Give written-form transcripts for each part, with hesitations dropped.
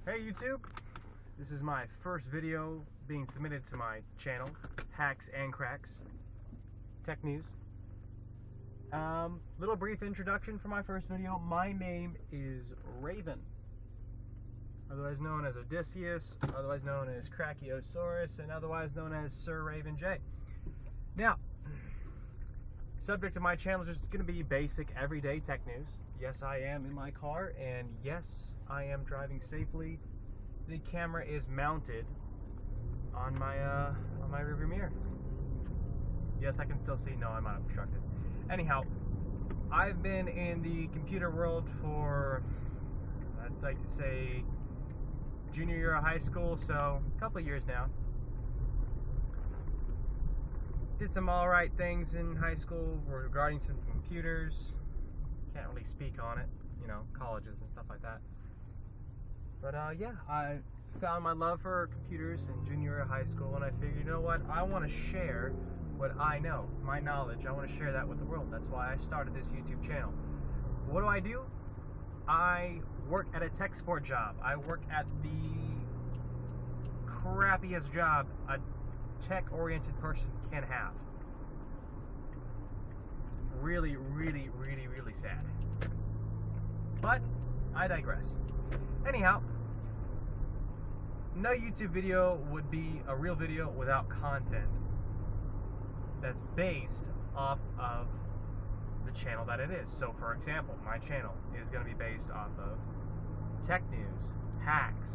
Hey YouTube, this is my first video being submitted to my channel, Hacks and Cracks Tech News. Little brief introduction for my first video. My name is Raven, otherwise known as Odysseus, otherwise known as Cracchiosaurus, and otherwise known as Sir Raven J. Now, subject of my channel is just going to be basic everyday tech news. Yes, I am in my car, and yes, I am driving safely. The camera is mounted on my rearview mirror. Yes, I can still see. No, I'm not obstructed. Anyhow, I've been in the computer world for, I'd like to say, junior year of high school, so a couple of years now. Did some alright things in high school regarding some computers. Can't really speak on it, you know, colleges and stuff like that. But yeah, I found my love for computers in junior year of high school, and I figured, you know what, I want to share what I know, my knowledge. I want to share that with the world. That's why I started this YouTube channel. What do? I work at a tech support job. I work at the crappiest job a tech-oriented person can have. It's really, really, really, really sad. But I digress. Anyhow, no YouTube video would be a real video without content that's based off of the channel that it is. So for example, my channel is going to be based off of tech news, hacks,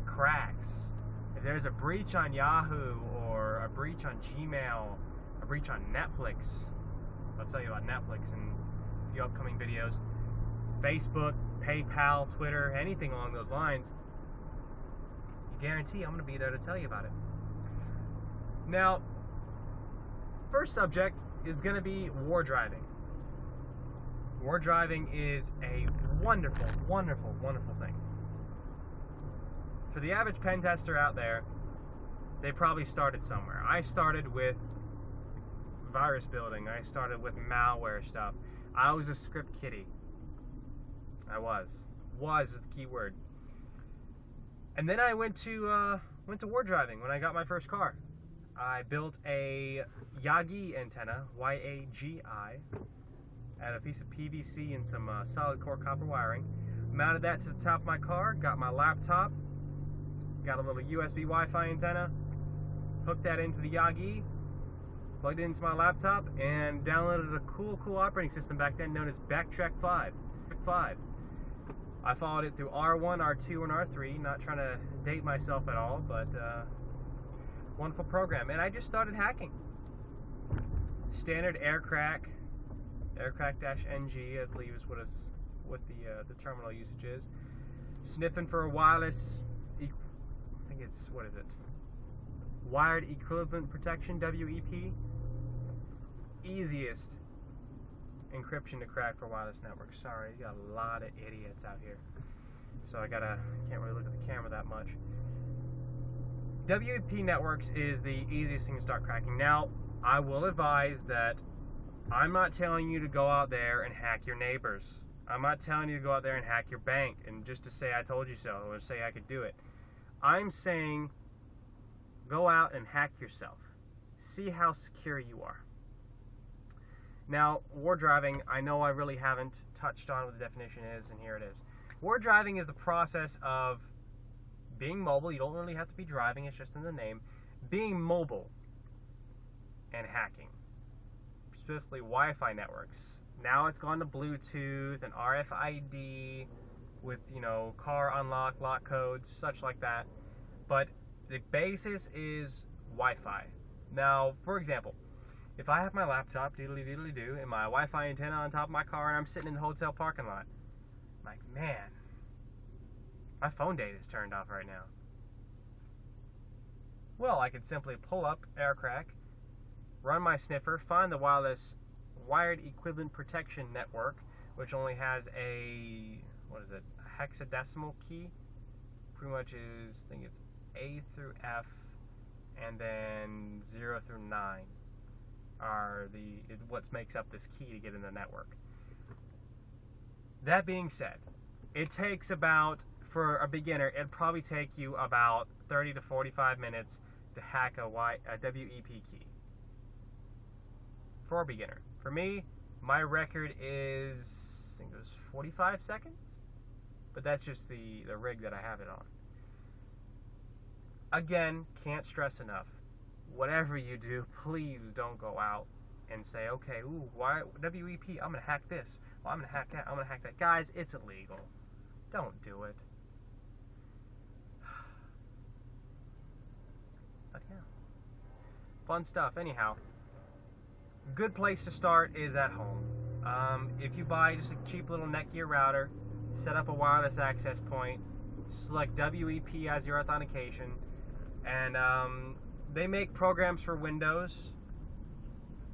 cracks. If there's a breach on Yahoo or a breach on Gmail, a breach on Netflix, I'll tell you about Netflix in a few upcoming videos, Facebook, PayPal, Twitter, anything along those lines, you guarantee I'm going to be there to tell you about it. Now, first subject is going to be Wardriving. Wardriving is a wonderful, wonderful, wonderful thing. For the average pen tester out there, they probably started somewhere. I started with virus building. I started with malware stuff. I was a script kiddie. I was is the key word. And then I went to Wardriving when I got my first car. I built a Yagi antenna, Y-A-G-I, out of a piece of PVC and some solid core copper wiring. Mounted that to the top of my car, got my laptop, got a little USB Wi-Fi antenna, hooked that into the Yagi, plugged it into my laptop, and downloaded a cool operating system back then known as Backtrack 5. I followed it through R1, R2, and R3, not trying to date myself at all, but wonderful program. And I just started hacking. Standard aircrack-ng, I believe is what the terminal usage is. Sniffing for a wireless, I think it's, what is it? Wired Equivalent Protection, WEP. Easiest encryption to crack for wireless networks. Sorry, you got a lot of idiots out here. So can't really look at the camera that much. WEP networks is the easiest thing to start cracking. Now, I will advise that I'm not telling you to go out there and hack your neighbors. I'm not telling you to go out there and hack your bank and just to say I told you so or say I could do it. I'm saying go out and hack yourself. See how secure you are. Now, Wardriving, I know I really haven't touched on what the definition is, and here it is. Wardriving is the process of being mobile. You don't really have to be driving, it's just in the name. Being mobile and hacking. Specifically Wi-Fi networks. Now it's gone to Bluetooth and RFID with, you know, car unlock, lock codes, such like that. But the basis is Wi-Fi. Now, for example, if I have my laptop, diddly-diddly-doo, and my Wi-Fi antenna on top of my car, and I'm sitting in the hotel parking lot, I'm like, man, my phone data is turned off right now. Well, I could simply pull up AirCrack, run my sniffer, find the wireless wired equivalent protection network, which only has a, what is it, a hexadecimal key. Pretty much is, I think it's A through F, and then 0 through 9 are what makes up this key to get in the network. That being said, it takes about for a beginner, it'd probably take you about 30 to 45 minutes to hack a WEP key. For a beginner. For me, my record is, I think it was 45 seconds, but that's just the rig that I have it on. Again, can't stress enough. Whatever you do, please don't go out and say, okay, ooh, why WEP? I'm gonna hack this. Well, I'm gonna hack that. I'm gonna hack that. Guys, it's illegal. Don't do it. But yeah, fun stuff. Anyhow, good place to start is at home. If you buy just a cheap little Netgear router, set up a wireless access point, select WEP as your authentication, and they make programs for Windows,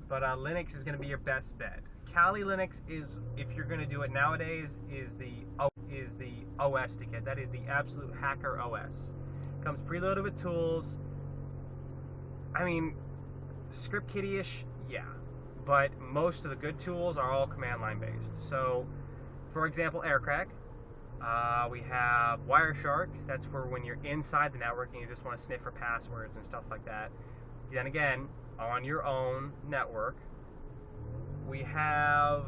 but Linux is going to be your best bet. Kali Linux is, if you're going to do it nowadays, is the OS to get. That is the absolute hacker OS. Comes preloaded with tools. I mean, script kiddie-ish, yeah, but most of the good tools are all command line based. So, for example, Aircrack. We have Wireshark. That's for when you're inside the network and you just want to sniff for passwords and stuff like that. Then again, on your own network. We have,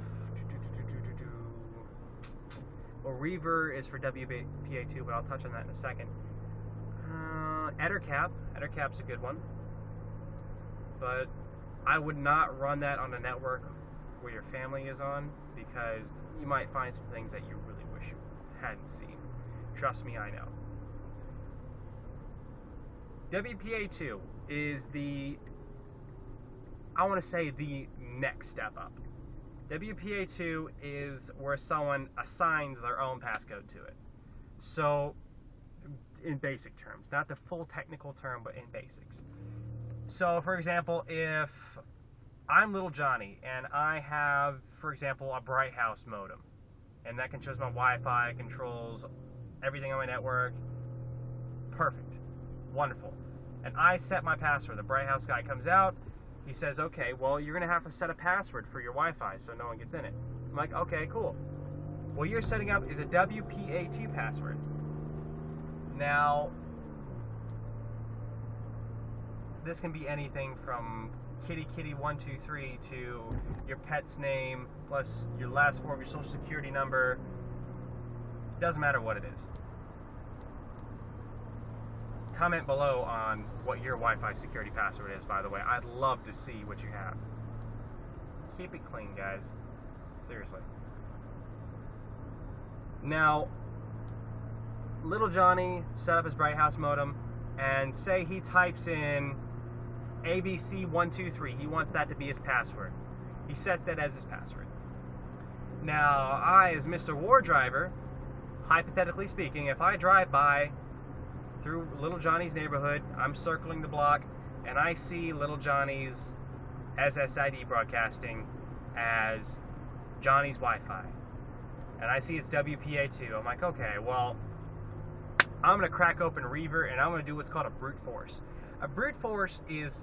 well, Reaver is for WPA2, but I'll touch on that in a second. Ettercap. Ettercap's a good one, but I would not run that on a network where your family is on, because you might find some things that you really wish you hadn't seen. Trust me, I know. WPA2 is the, I want to say, the next step up. WPA2 is where someone assigns their own passcode to it. So, in basic terms, not the full technical term, but in basics. So, for example, if I'm Little Johnny and I have, for example, a Bright House modem, and that controls my Wi-Fi, controls everything on my network, perfect, wonderful. And I set my password. The Bright House guy comes out. He says, okay, well, you're going to have to set a password for your Wi-Fi so no one gets in it. I'm like, okay, cool. What you're setting up is a WPA2 password. Now, this can be anything from kitty123 to your pet's name plus your last four of your social security number. Doesn't matter what it is. Comment below on what your Wi-Fi security password is, by the way. I'd love to see what you have. Keep it clean, guys. Seriously. Now, Little Johnny set up his Bright House modem, and say he types in ABC123. He wants that to be his password. He sets that as his password. Now, I, as Mr. Wardriver, hypothetically speaking, if I drive by through Little Johnny's neighborhood, I'm circling the block, and I see Little Johnny's SSID broadcasting as Johnny's Wi-Fi, and I see it's WPA2. I'm like, okay, well, I'm going to crack open Reaver, and I'm going to do what's called a brute force. A brute force is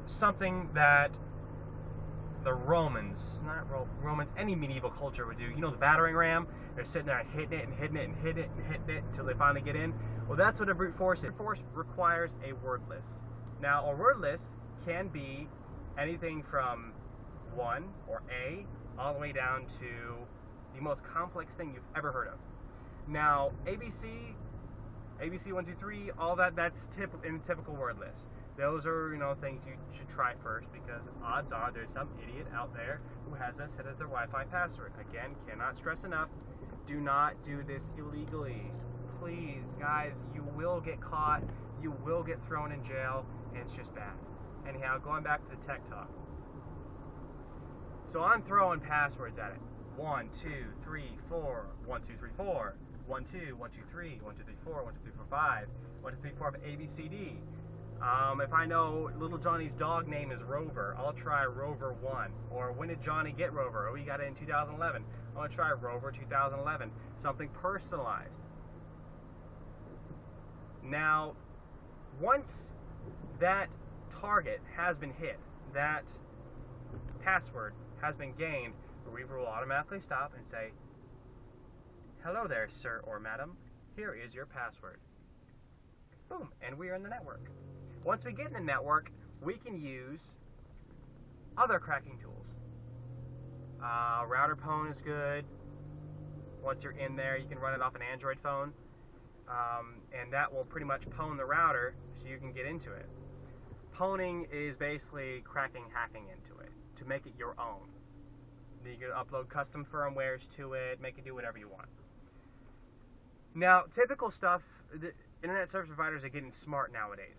something that the Romans, not Romans, any medieval culture would do. You know, the battering ram? They're sitting there and hitting it and hitting it and hitting it and hitting it until they finally get in. Well, that's what a brute force is. Brute force requires a word list. Now, a word list can be anything from 1 or A all the way down to the most complex thing you've ever heard of. Now, ABC 123, all that's in the typical word list. Those are, you know, things you should try first, because odds are there's some idiot out there who has that set as their Wi-Fi password. Again, cannot stress enough, do not do this illegally. Please, guys, you will get caught, you will get thrown in jail, and it's just bad. Anyhow, going back to the tech talk. So I'm throwing passwords at it. 1, 2, 3, 4, 1, 2, 3, 4, 1, 2, 1, 2, 3, 1, 2, 3, 4, 1, 2, 3, 4, 5, 1, 2, 3, 4, ABCD. If I know Little Johnny's dog name is Rover, I'll try Rover 1. Or when did Johnny get Rover? Oh, he got it in 2011. I'm going to try Rover 2011. Something personalized. Now, once that target has been hit, that password has been gained, the Reaver will automatically stop and say, Hello there, sir or madam. Here is your password. Boom, and we are in the network. Once we get in the network, we can use other cracking tools. Router pwn is good. Once you're in there, you can run it off an Android phone, and that will pretty much pwn the router so you can get into it. Pwning is basically cracking, hacking into it to make it your own. You can upload custom firmwares to it, make it do whatever you want. Now, typical stuff, the internet service providers are getting smart nowadays.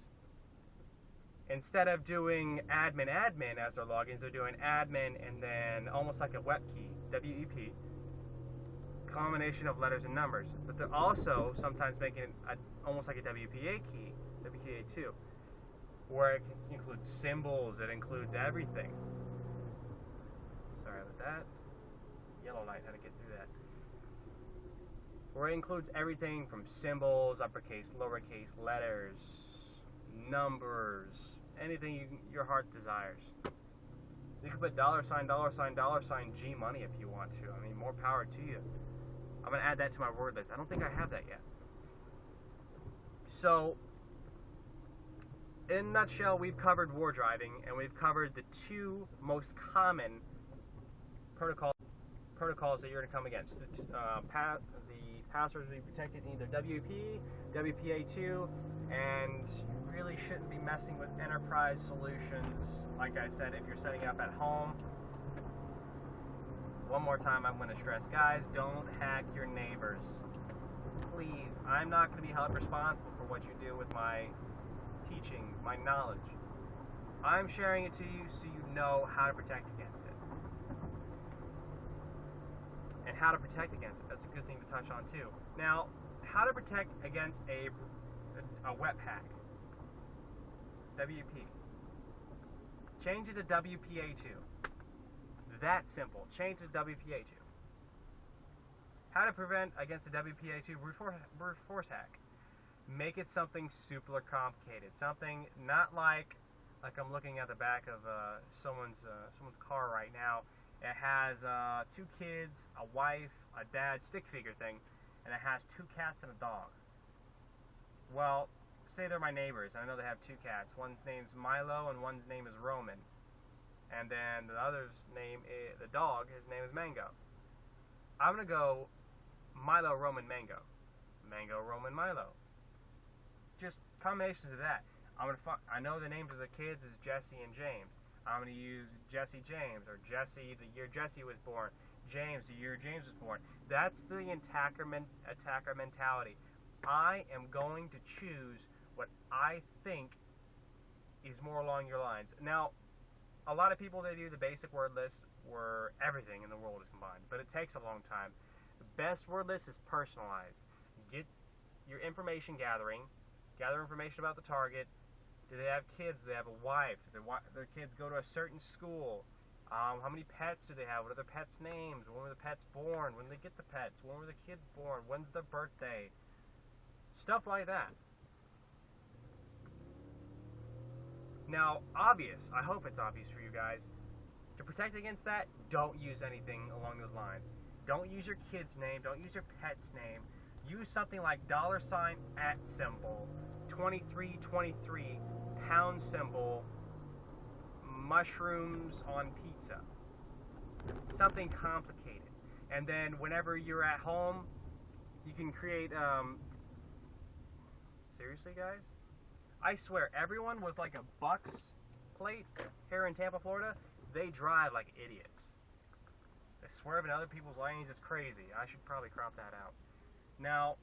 Instead of doing admin as their logins, they're doing admin and then almost like a WEP key, WEP, combination of letters and numbers. But they're also sometimes making it almost like a WPA key, WPA2, where it includes symbols, it includes everything. Sorry about that. Yellow light, how to get through that. Where it includes everything from symbols, uppercase, lowercase letters, numbers, anything your heart desires. You can put $$G money if you want to. I mean, more power to you. I'm going to add that to my word list. I don't think I have that yet. So, in a nutshell, we've covered Wardriving, and we've covered the two most common protocols that you're going to come against. The passwords will be protected in either WP, WPA2, and you really shouldn't be messing with enterprise solutions. Like I said, if you're setting up at home, one more time I'm going to stress, guys, don't hack your neighbors. Please, I'm not going to be held responsible for what you do with my teaching, my knowledge. I'm sharing it to you so you know how to protect against it. And how to protect against it, that's a good thing to touch on too. Now, how to protect against a web hack. WP. Change it to WPA2. That simple. Change it to WPA2. How to prevent against a WPA2 brute force hack. Make it something super complicated. Something not like I'm looking at the back of someone's car right now. It has 2 kids, a wife, a dad, stick figure thing, and it has 2 cats and a dog. Well, say they're my neighbors, and I know they have 2 cats. One's name's Milo, and one's name is Roman. And then the other's name is, the dog, his name is Mango. I'm going to go Milo, Roman, Mango. Mango, Roman, Milo. Just combinations of that. I know the names of the kids is Jesse and James. I'm going to use Jesse James, or Jesse the year Jesse was born, James the year James was born. That's the attacker mentality. I am going to choose what I think is more along your lines. Now, a lot of people, they do the basic word list where everything in the world is combined, but it takes a long time. The best word list is personalized. Get your information gathering, gather information about the target. Do they have kids? Do they have a wife? Do their kids go to a certain school? How many pets do they have? What are their pets' names? When were the pets born? When did they get the pets? When were the kids born? When's their birthday? Stuff like that. Now, obvious. I hope it's obvious for you guys. To protect against that, don't use anything along those lines. Don't use your kid's name. Don't use your pet's name. Use something like $@ symbol, 2323, pound symbol, mushrooms on pizza. Something complicated. And then whenever you're at home, you can create, seriously guys? I swear, everyone with like a Bucks plate here in Tampa, Florida, they drive like idiots. They swerve in other people's lanes, it's crazy. I should probably crop that out. Now,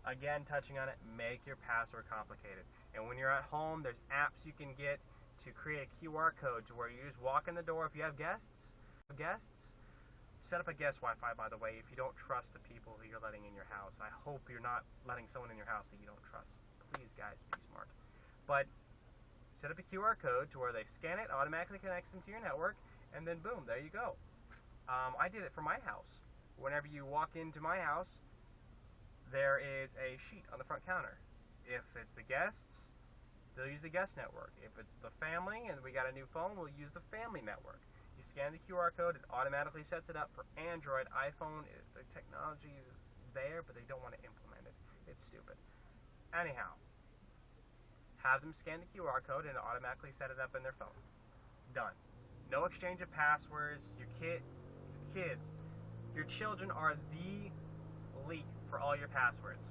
again, touching on it, make your password complicated. And when you're at home, there's apps you can get to create a QR code to where you just walk in the door. If you have guests, set up a guest Wi-Fi, by the way, if you don't trust the people who you're letting in your house. I hope you're not letting someone in your house that you don't trust. Please, guys, be smart. But set up a QR code to where they scan it, automatically connects into your network, and then boom, there you go. I did it for my house. Whenever you walk into my house, there is a sheet on the front counter. If it's the guests, they'll use the guest network. If it's the family and we got a new phone, we'll use the family network. You scan the QR code, it automatically sets it up for Android. iPhone, the technology is there, but they don't want to implement it. It's stupid. Anyhow, have them scan the QR code and automatically set it up in their phone. Done. No exchange of passwords. Your children are the leak for all your passwords.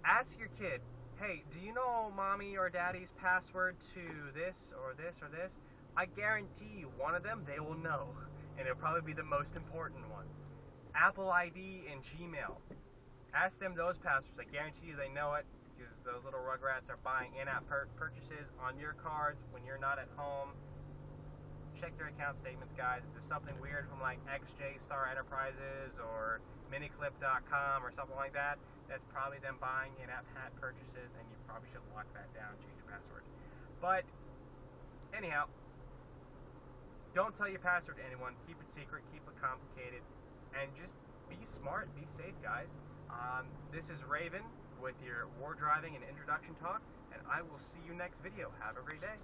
Ask your kid, hey, do you know mommy or daddy's password to this or this or this? I guarantee you one of them they will know, and it'll probably be the most important one. Apple ID and Gmail. Ask them those passwords. I guarantee you they know it, because those little rugrats are buying in-app purchases on your cards when you're not at home. Check their account statements, guys. If there's something weird from like XJ Star Enterprises or miniclip.com or something like that, that's probably them buying in-app hat purchases, and you probably should lock that down, change your password. But anyhow, don't tell your password to anyone. Keep it secret, keep it complicated, and just be smart, be safe, guys. This is Raven with your Wardriving and Introduction Talk, and I will see you next video. Have a great day.